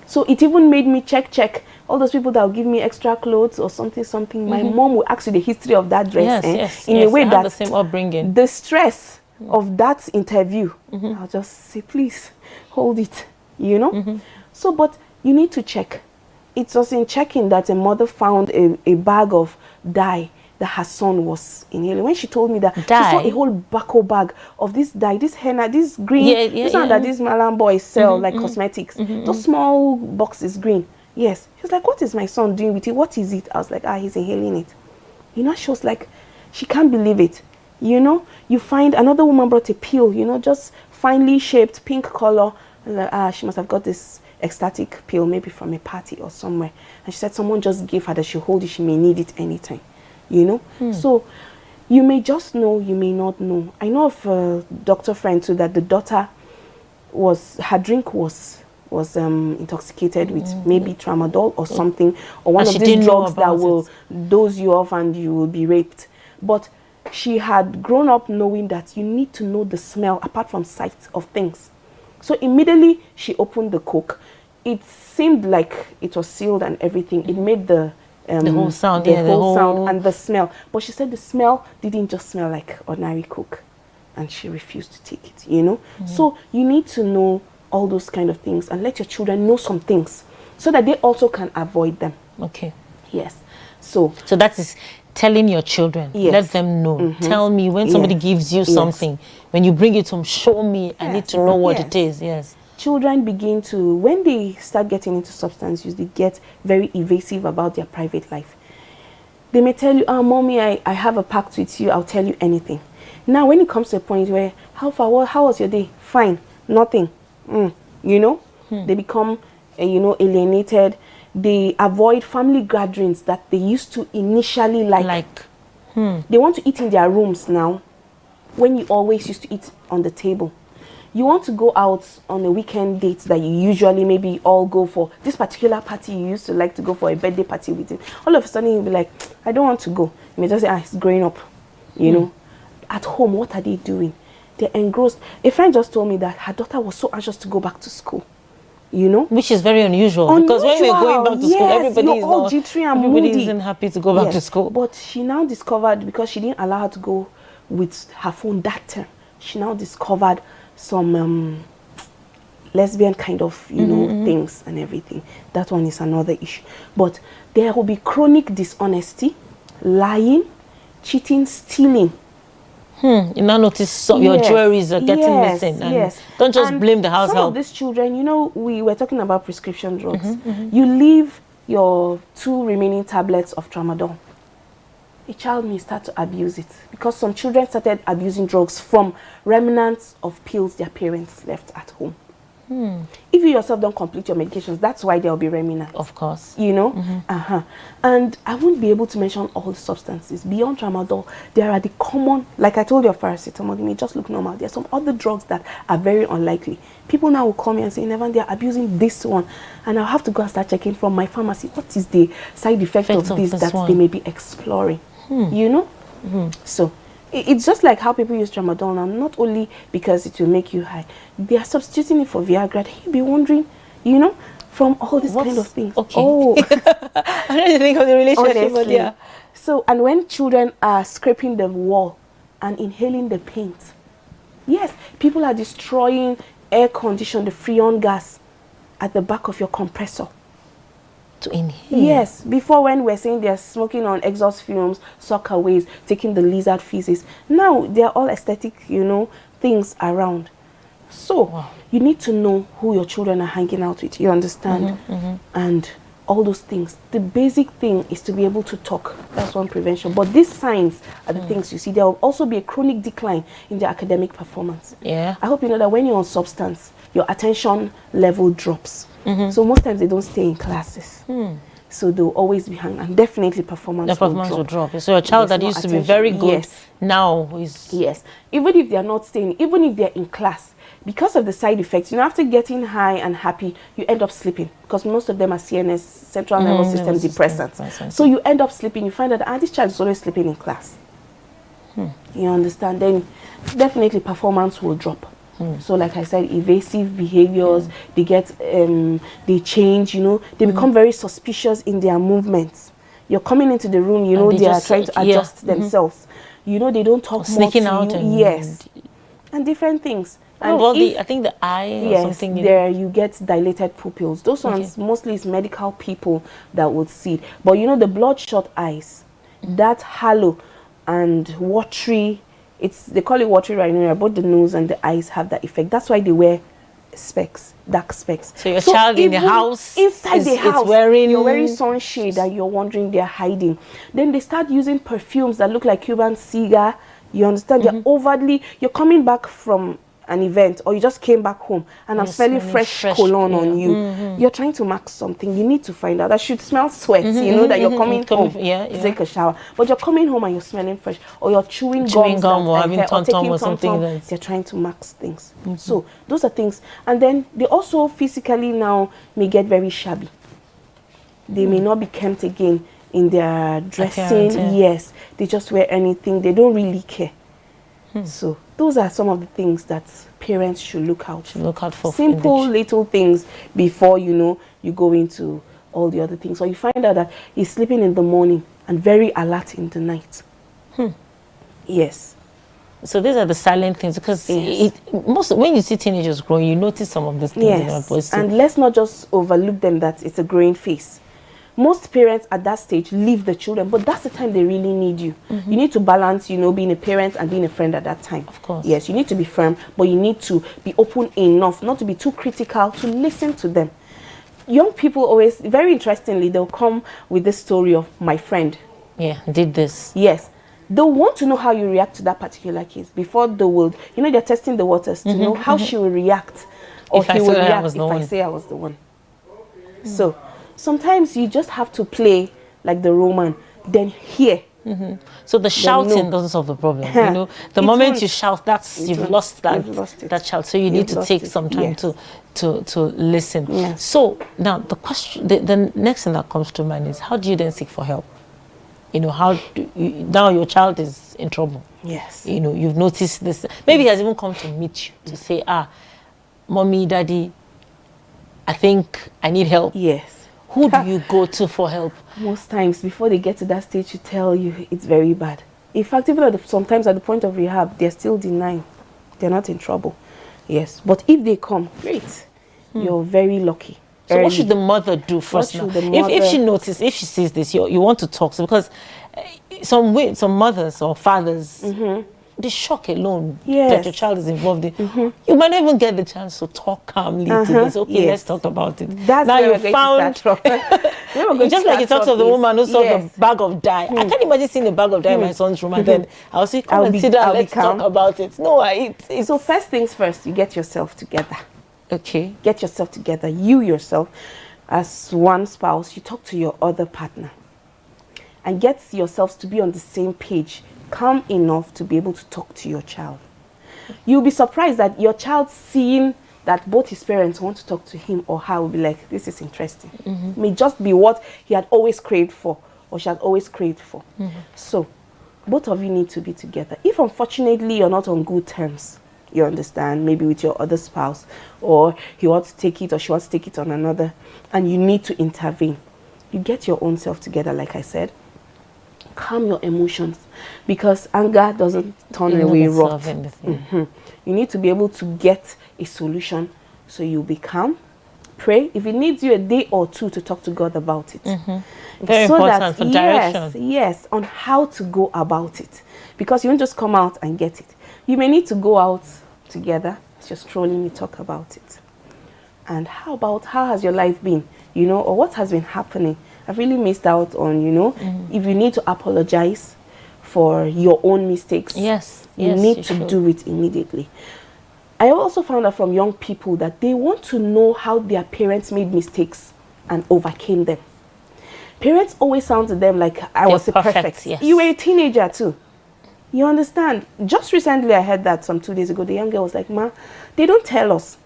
So it even made me check all those people that will give me extra clothes or something. My mom will ask you the history of that dress in a way that the same upbringing. The stress of that interview, I'll just say, please hold it, you know. So, but you need to check. It was in checking that a mother found a bag of dye that her son was inhaling. When she told me that, she saw a whole bako bag of this dye, this henna, this green, this one that these Malam boys sell, like cosmetics. Those small boxes, green. Yes. She was like, what is my son doing with it? What is it? I was like, he's inhaling it. You know, she was like, she can't believe it. You know, you find another woman brought a pill, you know, just finely shaped, pink color. Like, she must have got this ecstatic pill, maybe from a party or somewhere. And she said someone just gave her that she hold it, she may need it anytime. You know, so you may just know, you may not know. I know of a doctor friend too that the daughter her drink was was intoxicated with maybe tramadol or something, or one of these drugs that will dose you off and you will be raped. But she had grown up knowing that you need to know the smell apart from sight of things. So immediately she opened the Coke. It seemed like it was sealed and everything. It made the whole sound, the whole sound and the smell. But she said the smell didn't just smell like ordinary Coke, and she refused to take it, you know. So you need to know all those kind of things and let your children know some things so that they also can avoid them. Okay. Yes. So that is telling your children. Yes. Let them know. Tell me when somebody gives you something. When you bring it home, show me. I need to know what it is. Yes. Children begin to, when they start getting into substance use, they get very evasive about their private life. They may tell you, mommy, I have a pact with you. I'll tell you anything. Now, when it comes to a point where, how was your day? Fine. Nothing. You know, they become, alienated. They avoid family gatherings that they used to initially like. They want to eat in their rooms now, when you always used to eat on the table. You want to go out on a weekend date that you usually maybe all go for. This particular party you used to like to go for, a birthday party with him. All of a sudden you'll be like, I don't want to go. You may just say, it's growing up, you know. At home, what are they doing? They're engrossed. A friend just told me that her daughter was so anxious to go back to school, you know. Which is very unusual. Because when we're going back to school, everybody isn't happy to go back to school. But she now discovered, because she didn't allow her to go with her phone that term, she now discovered some lesbian kind of, things and everything. That one is another issue. But there will be chronic dishonesty, lying, cheating, stealing. You now notice your jewelries are getting missing. And don't just blame the household. Some of these children, we were talking about prescription drugs. You leave your 2 remaining tablets of tramadol. A child may start to abuse it, because some children started abusing drugs from remnants of pills their parents left at home. If you yourself don't complete your medications, that's why there'll be remnants. Of course. You know? And I won't be able to mention all the substances. Beyond tramadol, there are the common, like I told you, of paracetamol, they may just look normal. There are some other drugs that are very unlikely. People now will call me and say, Nevan, they're abusing this one. And I'll have to go and start checking from my pharmacy, what is the side effect of this that they may be exploring. You know? So it's just like how people use tramadol now, not only because it will make you high, they are substituting it for Viagra. You'll be wondering, from all these kind of things. Okay. I don't even think of the relationship, but yeah. So, and when children are scraping the wall and inhaling the paint, yes, people are destroying air condition, the freon gas at the back of your compressor. To inhale. Yes, before when we're saying they're smoking on exhaust fumes, sockaways, taking the lizard feces. Now they're all aesthetic, things around. So you need to know who your children are hanging out with. You understand? And all those things. The basic thing is to be able to talk. That's one prevention. But these signs are the things you see. There will also be a chronic decline in their academic performance. Yeah. I hope you know that when you're on substance, your attention level drops. So most times they don't stay in classes. So they'll always be hanging, and definitely performance will drop. So a child that used to be very good now is... Yes. Even if they're not staying, even if they're in class, because of the side effects, after getting high and happy, you end up sleeping, because most of them are CNS, central nervous system depressants. So you end up sleeping. You find that this child is always sleeping in class. You understand? Then definitely performance will drop. So like I said, evasive behaviors, they get, they change, they become very suspicious in their movements. You're coming into the room, they are trying to adjust themselves. They don't talk more to out you. Yes. And different things. And I think the eye or something. There you get dilated pupils. Those ones mostly is medical people that would see it. But the bloodshot eyes, that halo and watery, they call it watery rhinorrhea. Both the nose and the eyes have that effect. That's why they wear specs, dark specs. So your child in the house, inside the house, you're wearing sunshade and you're wondering they're hiding. Then they start using perfumes that look like Cuban cigar. You understand? They're overtly. You're coming back from an event, or you just came back home and I'm smelling fresh cologne on you, you're trying to mask something. You need to find out. I should smell sweat, you know, that you're coming home to take a shower. But you're coming home and you're smelling fresh, or you're chewing gum or having tom-tom or something. They're trying to mask things. So those are things. And then they also physically now may get very shabby. They may not be kempt again in their dressing. Yes, they just wear anything. They don't really care. So those are some of the things that parents should look out for. Simple little things before, you know, you go into all the other things. So you find out that he's sleeping in the morning and very alert in the night. Yes. So these are the silent things, because when you see teenagers growing, you notice some of these things. Yes. And let's not just overlook them that it's a growing phase. Most parents at that stage leave the children, but that's the time they really need you. You need to balance, you know, being a parent and being a friend at that time. Of course. Yes, you need to be firm, but you need to be open enough, not to be too critical, to listen to them. Young people always, very interestingly, they'll come with this story of my friend. Yeah, did this. Yes. They'll want to know how you react to that particular case before they will, you know, they're testing the waters to know how she will react, or he will react if I say I was the one. So sometimes you just have to play like the Roman, then hear. So the shouting doesn't solve the problem. You know, the moment you shout, you've lost that child. So you need to take some time to listen. Yes. So now the question, the next thing that comes to mind is, how do you then seek for help? You know, now your child is in trouble. Yes. You know, you've noticed this. Maybe he has even come to meet you to say, mommy, daddy, I think I need help. Yes. Who do you go to for help? Most times, before they get to that stage, to tell you it's very bad. In fact, even sometimes at the point of rehab, they're still denying. They're not in trouble. Yes. But if they come, great. You're very lucky. So what should the mother do first now? If she notices, if she sees this, you want to talk. So because some mothers or fathers, the shock alone that your child is involved in, you might not even get the chance to talk calmly to this. Okay, let's talk about it. That's now you found, just like you talked of the woman who saw the bag of dye. I can't imagine seeing a bag of dye in my son's room, and then I'll say, come and sit down, let's talk about it. No, so first things first, you get yourself together. Okay. Get yourself together. You yourself, as one spouse, you talk to your other partner. And get yourselves to be on the same page, calm enough to be able to talk to your child. You'll be surprised that your child, seeing that both his parents want to talk to him or her, will be like, this is interesting. It may just be what he had always craved for, or she had always craved for. So both of you need to be together. If unfortunately you're not on good terms, you understand, maybe with your other spouse, or he wants to take it or she wants to take it on another, and you need to intervene, you get your own self together, like I said. Calm your emotions, because anger doesn't turn away wrath. You need to be able to get a solution, so you'll be calm. Pray. If it needs you a day or two to talk to God about it. Very important for direction. Yes, on how to go about it. Because you won't just come out and get it. You may need to go out together, just strolling, you talk about it. And how has your life been? You know, or what has been happening? I've really missed out on, you know, if you need to apologize for your own mistakes, you need to do it immediately. I also found out from young people that they want to know how their parents made mistakes and overcame them. Parents always sound to them like, I was perfect. Yes. You were a teenager too. You understand? Just recently I heard that some 2 days ago. The young girl was like, Ma, they don't tell us.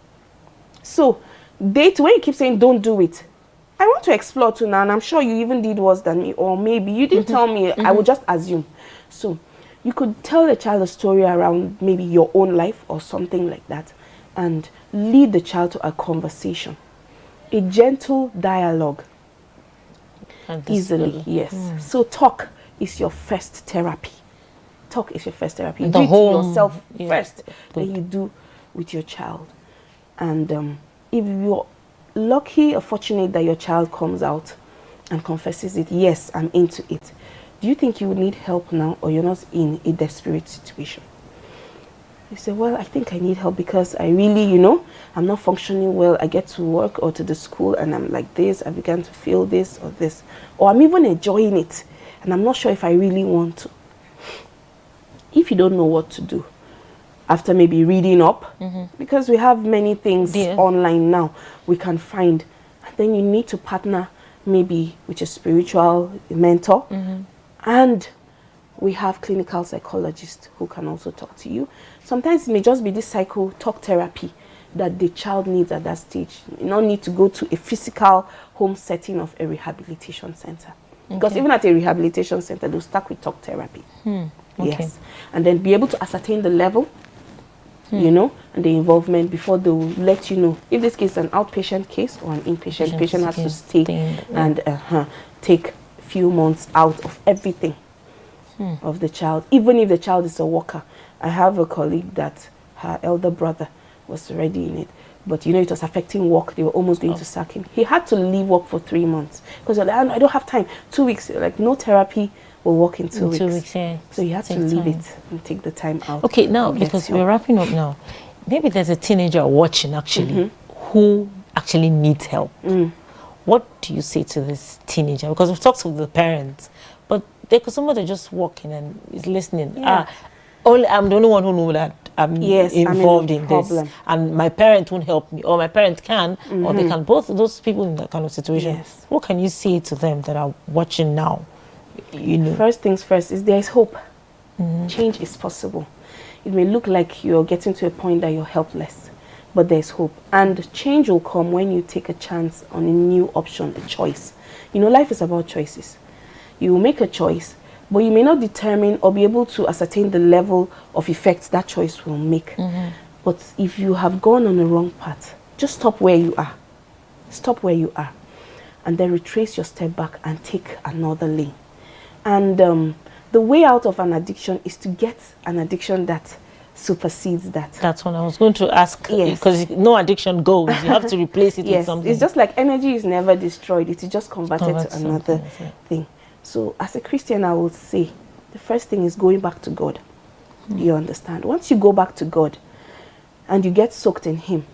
So, when you keep saying don't do it, I want to explore too now, and I'm sure you even did worse than me, or maybe you didn't tell me, I would just assume. So, you could tell the child a story around maybe your own life or something like that, and lead the child to a conversation. A gentle dialogue. Easily, yes. So talk is your first therapy. Talk is your first therapy. You do it to yourself first, then you do with your child. And if you're lucky or fortunate that your child comes out and confesses it, yes, I'm into it, do you think you would need help now, or you're not in a desperate situation? You say, well, I think I need help because I really, you know, I'm not functioning well. I get to work or to the school and I'm like this. I began to feel this or this. Or I'm even enjoying it and I'm not sure if I really want to. If you don't know what to do, after maybe reading up, because we have many things online now we can find. And then you need to partner maybe with a spiritual mentor, and we have clinical psychologists who can also talk to you. Sometimes it may just be this psycho talk therapy that the child needs at that stage. You don't need to go to a physical home setting of a rehabilitation center. Because even at a rehabilitation center, they'll start with talk therapy. Yes. And then be able to ascertain the level, you know, and the involvement before they'll let you know if this case is an outpatient case or an inpatient. Patient has to stay and take a few months out of everything of the child, even if the child is a worker. I have a colleague that her elder brother was already in it, but you know, it was affecting work. They were almost going to sack him. He had to leave work for 3 months because like, I don't have time. 2 weeks, like no therapy will work in 2 weeks. 2 weeks, yeah. So you have to leave it and take the time out. Okay, now because we're wrapping up now, maybe there's a teenager watching actually who actually needs help. What do you say to this teenager? Because we've talked to the parents, but there could somebody just walking and is listening. I'm the only one who knows that I'm involved in this, and my parent won't help me, or my parent can, or they can. Both of those people in that kind of situation. What can you say to them that are watching now? You know, first things first is there is hope. Change is possible. It may look like you're getting to a point that you're helpless, but there's hope, and change will come when you take a chance on a new option, a choice. You know, life is about choices. You will make a choice, but you may not determine or be able to ascertain the level of effect that choice will make. But if you have gone on the wrong path, just stop where you are. Stop where you are. And then retrace your step back and take another lane. And the way out of an addiction is to get an addiction that supersedes that. That's what I was going to ask. Because no addiction goes. You have to replace it with something. It's just like energy is never destroyed. It is just converted to another thing. So as a Christian, I would say the first thing is going back to God. You understand? Once you go back to God and you get soaked in Him,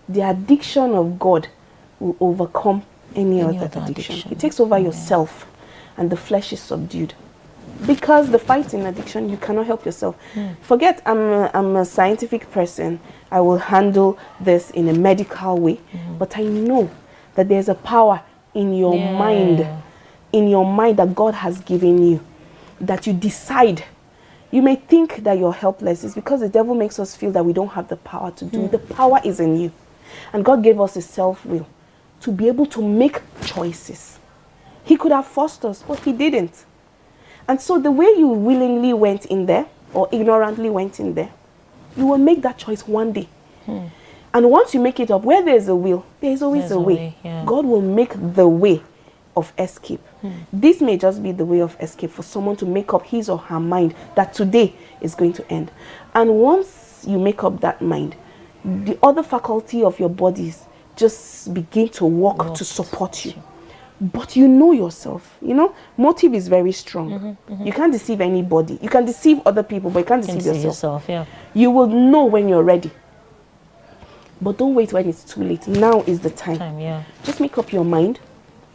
the addiction of God will overcome any other addiction. It takes over yourself and the flesh is subdued. Because the fight in addiction, you cannot help yourself. Forget I'm a scientific person. I will handle this in a medical way. But I know that there's a power in your mind. In your mind that God has given you, that you decide. You may think that you're helpless. It's because the devil makes us feel that we don't have the power to do it. The power is in you. And God gave us a self-will to be able to make choices. He could have forced us, but He didn't. And so the way you willingly went in there, or ignorantly went in there, you will make that choice one day. And once you make it up, where there's a will, there's always a way. God will make the way of escape. This may just be the way of escape for someone to make up his or her mind that today is going to end. And once you make up that mind, the other faculty of your bodies just begin to work to support you. But you know yourself. You know, motive is very strong. You can't deceive anybody. You can deceive other people, but you can't deceive yourself. You will know when you're ready. But don't wait when it's too late. Now is the time. Just make up your mind.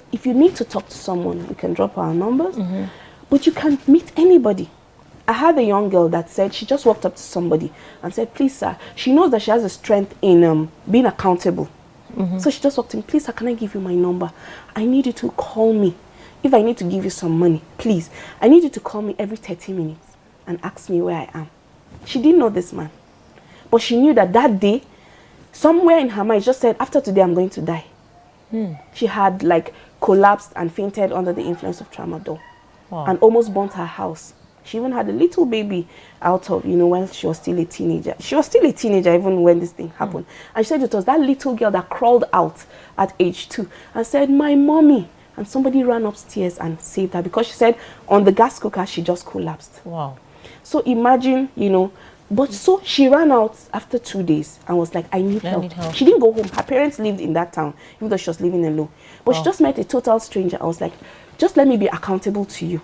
If you need to talk to someone, you can drop our numbers, but you can meet anybody. I had a young girl that said she just walked up to somebody and said, please, sir, she knows that she has a strength in being accountable. So she just walked in, please, sir, can I give you my number? I need you to call me. If I need to give you some money, please, I need you to call me every 30 minutes and ask me where I am. She didn't know this man, but she knew that that day, somewhere in her mind, just said, after today, I'm going to die. She had like collapsed and fainted under the influence of tramadol and almost burnt her house. She even had a little baby out of, you know, when she was still a teenager. She was still a teenager even when this thing happened. And she said it was that little girl that crawled out at age 2 and said, my mommy. And somebody ran upstairs and saved her because she said on the gas cooker, she just collapsed. So imagine, you know, but so she ran out after 2 days and was like, I need help. She didn't go home. Her parents lived in that town, even though she was living alone. But she just met a total stranger. I was like, just let me be accountable to you.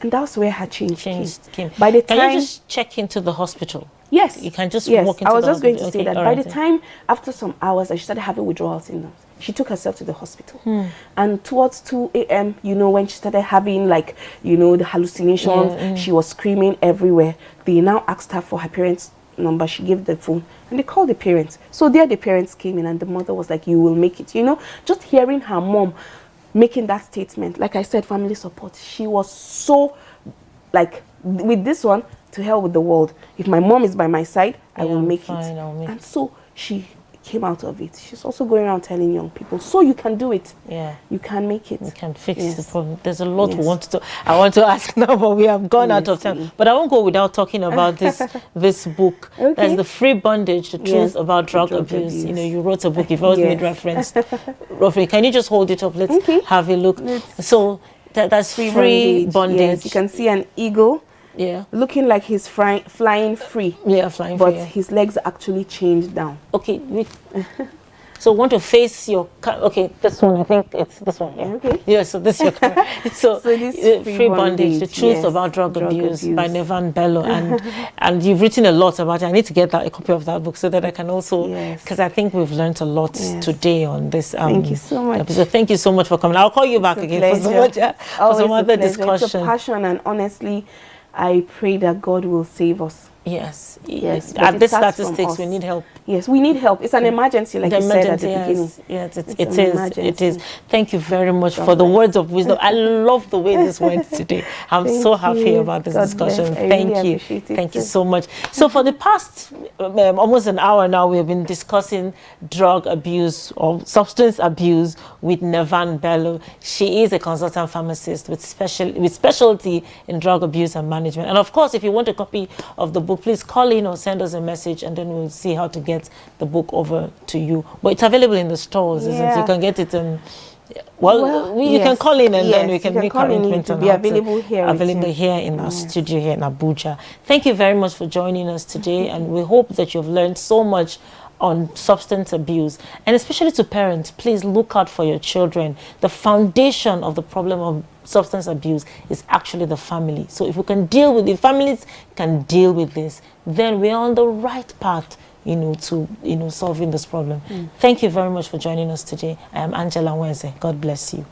And that's where her change came. By the time, can you just check into the hospital? Yes. You can just walk into I was the just going to hospital. say that by the time, after some hours, she started having withdrawal symptoms. She took herself to the hospital. And towards 2 a.m., you know, when she started having, like, you know, the hallucinations, she was screaming everywhere. They now asked her for her parents number. She gave the phone and they called the parents. So there the parents came in and the mother was like, you will make it. You know, just hearing her mom making that statement, like I said, family support. She was so like, with this one, to hell with the world. If my mom is by my side, I will make it. And so she came out of it. She's also going around telling young people, so you can do it. Yeah, you can make it. You can fix the problem. There's a lot I want to ask now, but we have gone out of time. But I won't go without talking about this book. There's the Free Bondage, the truth about drug abuse. You know, you wrote a book. You've always made reference. Roughly, can you just hold it up? Let's have a look. So that's free bondage. Yes, you can see an eagle. Yeah, looking like he's flying free. Yeah, flying free. But his legs are actually chained down. Okay, so want to face your this one, I think it's this one. Yeah. Okay. Yeah, so this is your camera. So this free bondage, the truth about drug abuse by Nevan, Bello, and you've written a lot about it. I need to get a copy of that book so that I can also, because I think we've learned a lot today on this. Thank you so much. Episode. Thank you so much for coming. I'll call you back again for some other discussion. It's a passion, and honestly, I pray that God will save us. Yes. At this statistics, we need help. Yes, we need help. It's an emergency, like you said at the beginning. Yes, it is. Thank you very much for the words of wisdom. I love the way this went today. I'm so happy about this discussion. Thank you. Thank you so much. So for the past almost an hour now, we have been discussing drug abuse or substance abuse with Nevan Bello. She is a consultant pharmacist with specialty in drug abuse and management. And of course, if you want a copy of the book, please call in or send us a message, and then we'll see how to get the book over to you. But it's available in the stores, isn't it? You can get it in. You can call in, and then we can make arrangements on available here in our studio here in Abuja. Thank you very much for joining us today, and we hope that you've learned so much on substance abuse, and especially to parents, please look out for your children. The foundation of the problem of substance abuse is actually the family. So if we can deal with it, families can deal with this, then we're on the right path, to solving this problem. Thank you very much for joining us today. I am Angela Wenze. God bless you.